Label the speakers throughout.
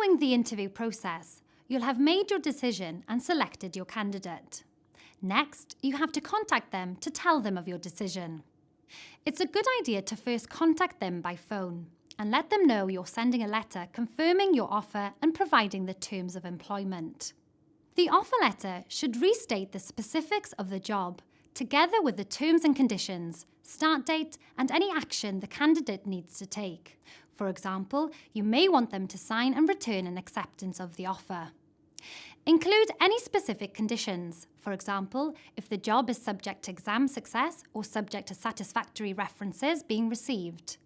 Speaker 1: Following the interview process, you'll have made your decision and selected your candidate. Next, you have to contact them to tell them of your decision. It's a good idea to first contact them by phone and let them know you're sending a letter confirming your offer and providing the terms of employment. The offer letter should restate the specifics of the job, together with the terms and conditions, start date, and any action the candidate needs to take. For example, you may want them to sign and return an acceptance of the offer. Include any specific conditions. For example, if the job is subject to exam success or subject to satisfactory references being received.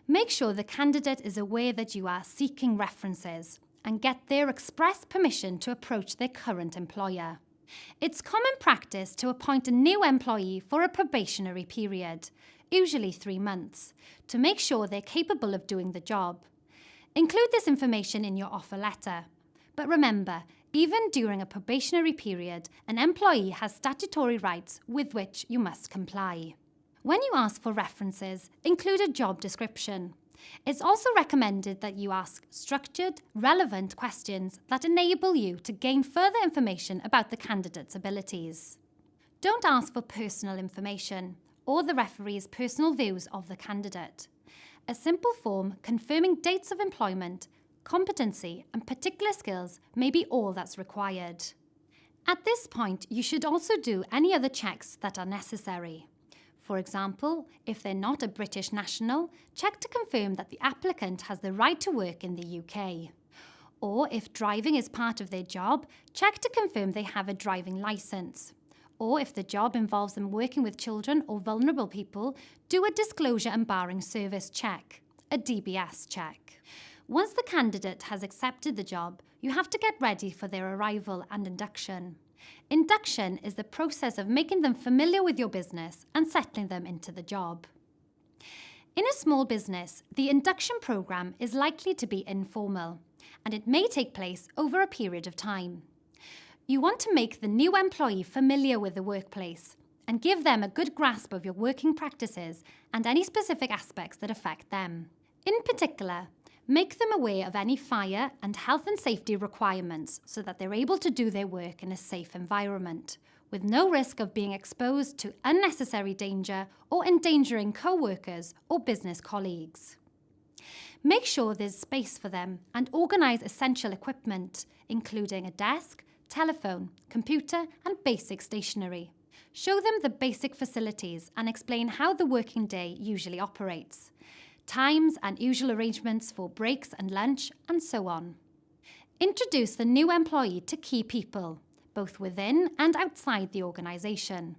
Speaker 1: Make sure the candidate is aware that you are seeking references and get their express permission to approach their current employer. It's common practice to appoint a new employee for a probationary period, usually 3 months, to make sure they're capable of doing the job. Include this information in your offer letter. But remember, even during a probationary period, an employee has statutory rights with which you must comply. When you ask for references, include a job description. It's also recommended that you ask structured, relevant questions that enable you to gain further information about the candidate's abilities. Don't ask for personal information or the referee's personal views of the candidate. A simple form confirming dates of employment, competency, and particular skills may be all that's required. At this point, you should also do any other checks that are necessary. For example, if they're not a British national, check to confirm that the applicant has the right to work in the UK. Or if driving is part of their job, check to confirm they have a driving licence. Or if the job involves them working with children or vulnerable people, do a disclosure and barring service check, a DBS check. Once the candidate has accepted the job, you have to get ready for their arrival and induction. Induction is the process of making them familiar with your business and settling them into the job. In a small business, the induction program is likely to be informal, and it may take place over a period of time. You want to make the new employee familiar with the workplace and give them a good grasp of your working practices and any specific aspects that affect them. In particular, make them aware of any fire and health and safety requirements so that they're able to do their work in a safe environment, with no risk of being exposed to unnecessary danger or endangering co-workers or business colleagues. Make sure there's space for them and organise essential equipment, including a desk, telephone, computer, and basic stationery. Show them the basic facilities and explain how the working day usually operates. Times and usual arrangements for breaks and lunch, and so on. Introduce the new employee to key people, both within and outside the organisation.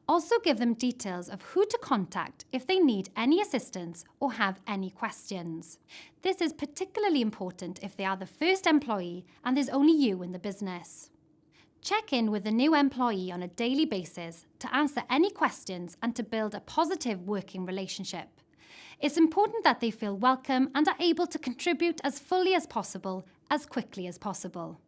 Speaker 1: Also give them details of who to contact if they need any assistance or have any questions. This is particularly important if they are the first employee and there's only you in the business. Check in with the new employee on a daily basis to answer any questions and to build a positive working relationship. It's important that they feel welcome and are able to contribute as fully as possible, as quickly as possible.